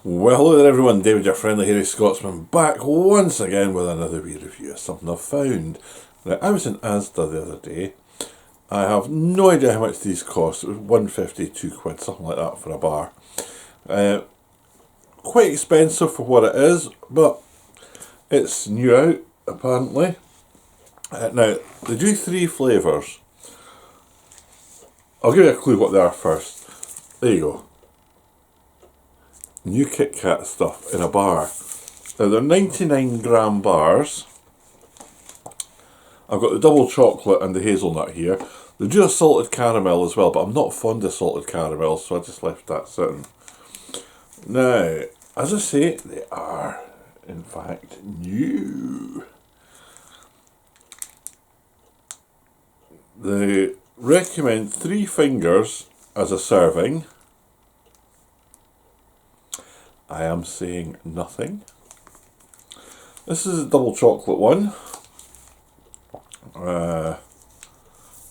Well, hello there everyone, David, your friendly hairy Scotsman, back once again with another wee review of something I've found. Now, I was in Asda the other day. I have no idea how much these cost. It was £1.50, £2, something like that for a bar. Quite expensive for what it is, but it's new out, apparently. Now, they do 3 flavours. I'll give you a clue what they are first. There you go. New Kit Kat stuff in a bar. Now they're 99g bars. I've got the double chocolate and the hazelnut here. They do a salted caramel as well, but I'm not fond of salted caramel, so I just left that sitting. Now, as I say, they are in fact new. They recommend 3 fingers as a serving. I am saying nothing. This is a double chocolate one. I'll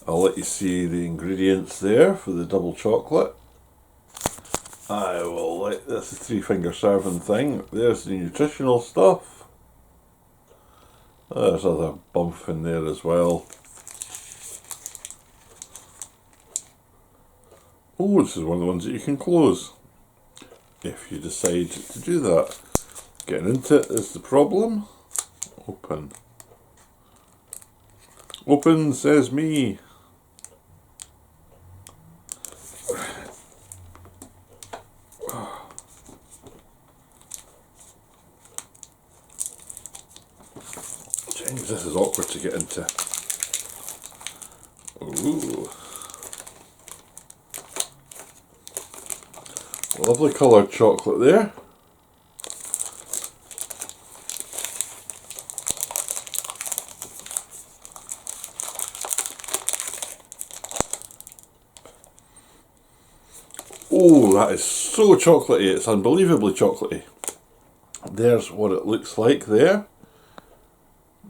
let you see the ingredients there for the double chocolate. I will let this is a 3-finger serving thing. There's the nutritional stuff. There's other bump in there as well. Oh, this is one of the ones that you can close if you decide to do that. Getting into it is the problem. Open. Open, says me. James, this is awkward to get into. Ooh. Lovely coloured chocolate there. Oh, that is so chocolatey, it's unbelievably chocolatey. There's what it looks like there.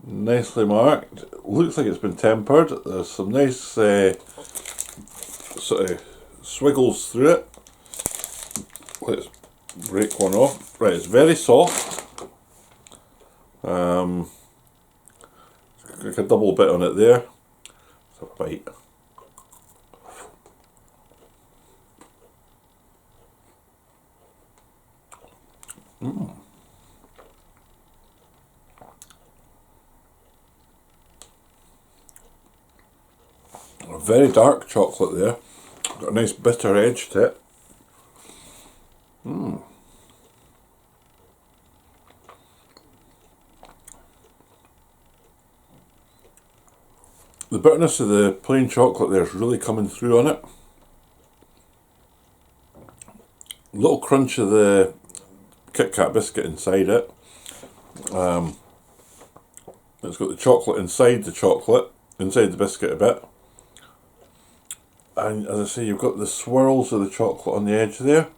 Nicely marked. Looks like it's been tempered. There's some nice sort of swiggles through it. Let's break one off. Right, it's very soft. Like a double bit on it there. It's a bite. A very dark chocolate there. Got a nice bitter edge to it. The bitterness of the plain chocolate there is really coming through on it. A little crunch of the Kit Kat biscuit inside it. It's got the chocolate inside the biscuit a bit. And as I say, you've got the swirls of the chocolate on the edge there.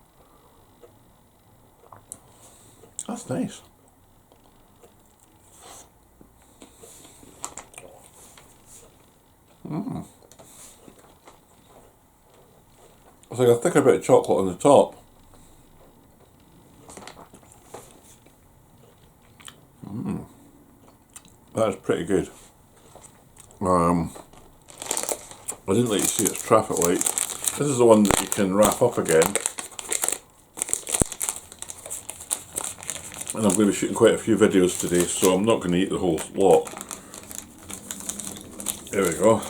That's nice. It's like a thicker bit of chocolate on the top. That's pretty good. I didn't let you see its traffic light. This is the one that you can wrap up again. And I'm going to be shooting quite a few videos today, so I'm not going to eat the whole lot. There we go.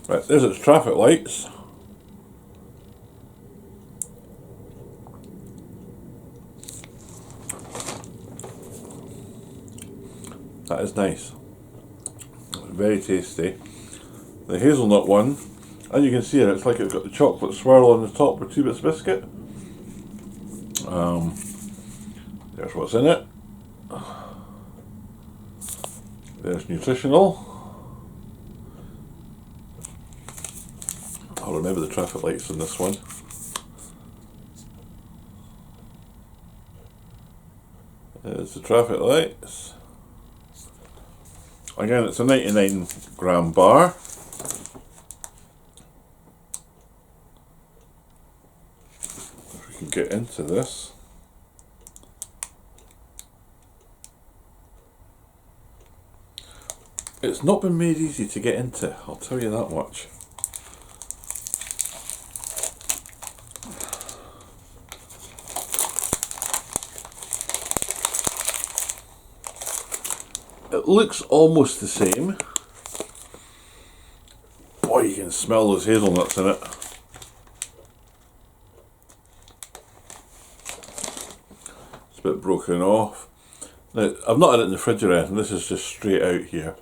Right, there's its traffic lights. That is nice. Very tasty. The hazelnut one, and you can see it, it's like it's got the chocolate swirl on the top with 2 bits of biscuit. There's what's in it. There's nutritional. I'll remember the traffic lights on this one. There's the traffic lights. Again, it's a 99g bar. If we can get into this. It's not been made easy to get into, I'll tell you that much. It looks almost the same. Boy, you can smell those hazelnuts in it. It's a bit broken off. Now, I've not had it in the fridge or anything, this is just straight out here.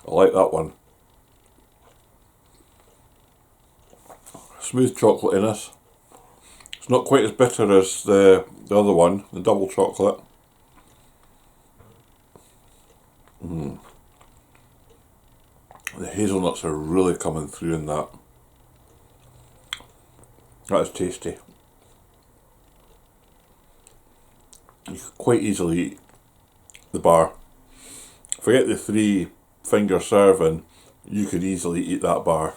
I like that one. Smooth chocolatiness. It's not quite as bitter as the other one, the double chocolate. The hazelnuts are really coming through in that. That is tasty. You could quite easily eat the bar. Forget the 3-finger serving, you could easily eat that bar.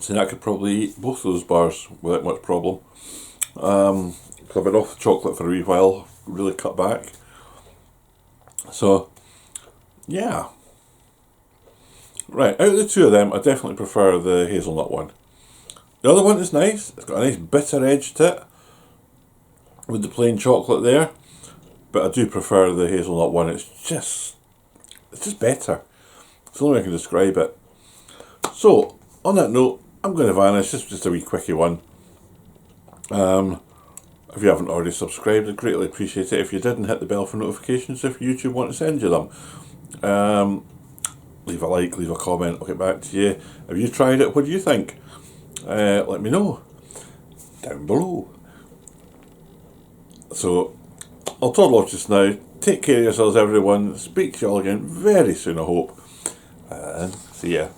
So I could probably eat both those bars without much problem. I've been off the chocolate for a wee while, really cut back. So, yeah. Right, out of the two of them, I definitely prefer the hazelnut one. The other one is nice, it's got a nice bitter edge to it, with the plain chocolate there. But I do prefer the hazelnut one, it's just better. It's the only way I can describe it. So, on that note, I'm going to vanish. This is just a wee quickie one. If you haven't already subscribed, I'd greatly appreciate it if you did, and hit the bell for notifications if YouTube want to send you them. Leave a like, leave a comment, I'll get back to you. Have you tried it? What do you think? Let me know down below. So, I'll toddle off just now. Take care of yourselves, everyone. Speak to you all again very soon, I hope. And see ya.